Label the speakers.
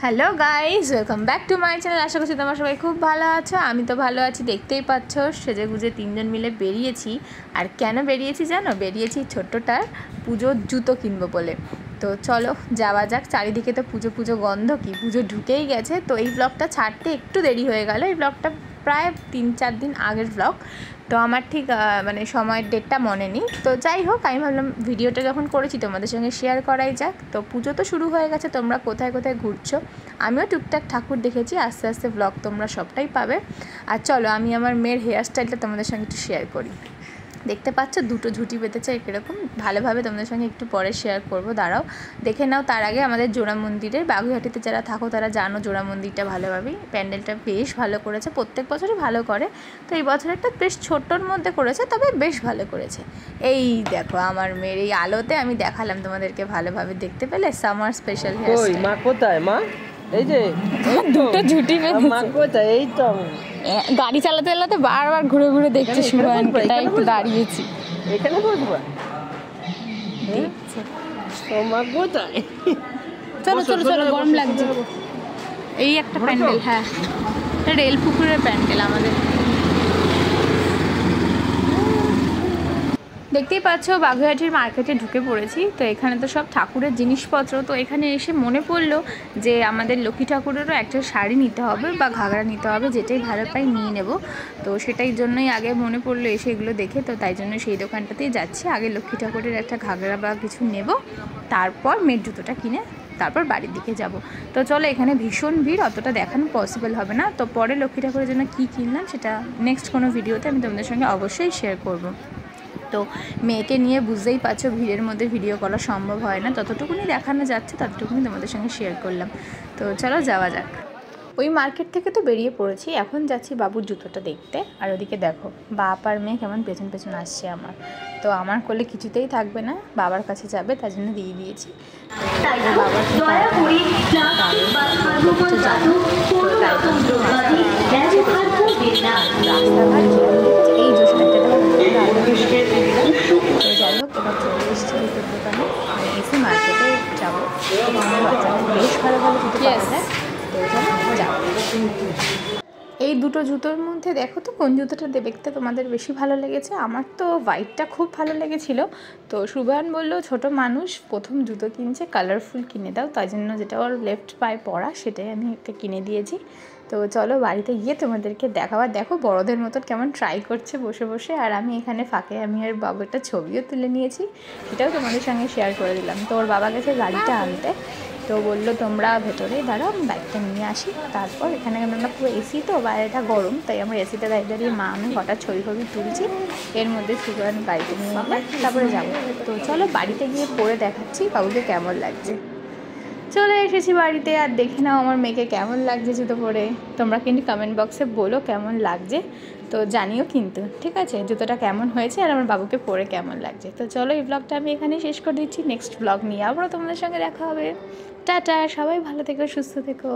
Speaker 1: Hello guys, welcome back to my channel. আশা করছি তোমরা সবাই খুব ভালো আছো। আমি তো ভালো আছি, দেখতেই পাচ্ছ। সেজে গুজে তিনজন মিলে বেরিয়েছি। আর কেন বেরিয়েছি জানো? বেরিয়েছি ছোট্টটার পুজোর জুতো কিনবো বলে। তো চলো যাওয়া যাক। চারিদিকে তো পুজো পুজো গন্ধ, কি পুজো ঢুকেই গেছে। তো এই ব্লগটা ছাড়তে একটু দেরি হয়ে গেল। এই ব্লগটা প্রায় 3-4 দিন আগের ব্লগ। তো আমার ঠিক মানে সময়ের ডেটটা মনে নেই। তো যাই হোক, আমি ভাবলাম ভিডিওটা যখন করেছি তোমাদের সঙ্গে শেয়ার করাই যাক। তো পুজো তো শুরু হয়ে গেছে, তোমরা কোথায় কোথায় ঘুরছো। আমিও টুকটাক ঠাকুর দেখেছি, আস্তে আস্তে ব্লগ তোমরা সবটাই পাবে। আর চলো আমি আমার মেয়ের হেয়ার স্টাইলটা তোমাদের সঙ্গে একটু শেয়ার করি। দেখতে পাচ্ছ দুটো ঝুঁটি বেঁধেছে এরকম, ভালোভাবে তোমাদের সঙ্গে একটু পরে শেয়ার করব, দাঁড়াও দেখে নাও। তার আগে আমাদের জোড়া মন্দিরের বাগুইহাটিতে যারা থাকো তারা জানো জোড়া মন্দিরটা ভালোভাবেই, প্যান্ডেলটা বেশ ভালো করেছে, প্রত্যেক বছরই ভালো করে। তো এই বছর একটা বেশ ছোট্টর মধ্যে করেছে, তবে বেশ ভালো করেছে। এই দেখো আমার মেয়ের এই আলোতে আমি দেখালাম তোমাদেরকে, ভালোভাবে দেখতে পেলে সামার স্পেশাল হেয়ার স্টাইল।
Speaker 2: মা কোথায়? মা এই যে
Speaker 1: দুটো ঝুঁটি বেঁধেছে।
Speaker 2: মা কোথায়? এই তো
Speaker 1: গাড়ি চালাতে চালাতে বারবার ঘুরে ঘুরে দেখছে শুভানকে, তাই একটু দাঁড়িয়েছি।
Speaker 2: এখানে বসবো। মা কোথায়?
Speaker 1: চলো চলো চলো, গরম লাগছে। এই একটা প্যান্ডেল, হ্যাঁ এটা রেল পুকুরের প্যান্ডেল আমাদের। দেখতেই পাচ্ছ বাগুইহাটির মার্কেটে ঢুকে পড়েছি। তো এখানে তো সব ঠাকুরের জিনিসপত্র। তো এখানে এসে মনে পড়লো যে আমাদের লক্ষ্মী ঠাকুরেরও একটা শাড়ি নিতে হবে বা ঘাগরা নিতে হবে, যেটাই ভালো পাই নিয়ে নেব। তো সেটাই জন্যই আগে মনে পড়লো এসে এগুলো দেখে, তো তাই জন্য সেই দোকানটাতেই যাচ্ছি। আগে লক্ষ্মী ঠাকুরের একটা ঘাগরা বা কিছু নেব, তারপর মেয়ের জুতোটা কিনে তারপর বাড়ির দিকে যাব। তো চলো, এখানে ভীষণ ভিড়, অতটা দেখানো পসিবল হবে না। তো পরে লক্ষ্মী ঠাকুরের জন্য কী কিনলাম সেটা নেক্সট কোনো ভিডিওতে আমি তোমাদের সঙ্গে অবশ্যই শেয়ার করব। তো মেয়েকে নিয়ে বুঝতেই পারছো ভিড়ের মধ্যে ভিডিও করা সম্ভব হয় না, ততটুকুনি দেখানো যাচ্ছে ততটুকুনি তোমাদের সঙ্গে শেয়ার করলাম। তো চলো যাওয়া যাক। ওই মার্কেট থেকে তো বেরিয়ে পড়েছি, এখন যাচ্ছি বাবুর জুতোটা দেখতে। আর ওদিকে দেখো বাপ আর মেয়ে কেমন পেছন পেছন আসছে আমার। তো আমার কোলে কিছুতেই থাকবে না, বাবার কাছে যাবে, তার জন্য দিয়ে দিয়েছি। এই যাই হোক, এবার চলে এসেছি জুতোর দোকানে, এসি মার্কেটে যাবো। আমার বাচ্চাদের বেশ ভালো ভালো জুতো পাওয়া যায়, তো যাবো। এই দুটো জুতোর মধ্যে দেখো তো কোন জুতোটা দেখতে তোমাদের বেশি ভালো লেগেছে। আমার তো হোয়াইটটা খুব ভালো লেগেছিলো। তো সুভান বললো ছোট মানুষ প্রথম জুতো কিনছে, কালারফুল কিনে দাও, তাই জন্য যেটা ওর লেফট পায়ে পরা সেটাই আমি ওকে কিনে দিয়েছি। তো চলো বাড়িতে গিয়ে তোমাদেরকে দেখাবার। দেখো বড়দের মতন কেমন ট্রাই করছে বসে বসে। আর আমি এখানে ফাঁকে আমি আর বাবু একটা ছবিও তুলে নিয়েছি, সেটাও তোমাদের সঙ্গে শেয়ার করে দিলাম। তো ওর বাবা গেছে গাড়িটা আনতে, তো বললো তোমরা ভেতরে দাঁড়াও, বাইকটা নিয়ে আসি। তারপর এখানে আমরা পুরো এসি, তো বাইরেটা গরম, তাই আমরা এসিতে দাঁড়িয়ে দাঁড়িয়ে মা আমি হঠাৎ ছবি তুলছি। এর মধ্যে সুগার গাড়িতে নিয়ে এলে তারপরে যাবো। তো চলো বাড়িতে গিয়ে পরে দেখাচ্ছি বাবুকে কেমন লাগছে। চলে এসেছি বাড়িতে, আর দেখে নাও আমার মেয়েকে কেমন লাগছে জুতো পরে। তোমরা কিন্তু কমেন্ট বক্সে বলো কেমন লাগছে, তো জানিও কিন্তু, ঠিক আছে, জুতোটা কেমন হয়েছে আর আমার বাবুকে পরে কেমন লাগছে। তো চলো এই ব্লগটা আমি এখানেই শেষ করে দিচ্ছি, নেক্সট ব্লগ নিয়ে আবারও তোমাদের সঙ্গে দেখা হবে। টাটা, সবাই ভালো থেকো, সুস্থ থেকো।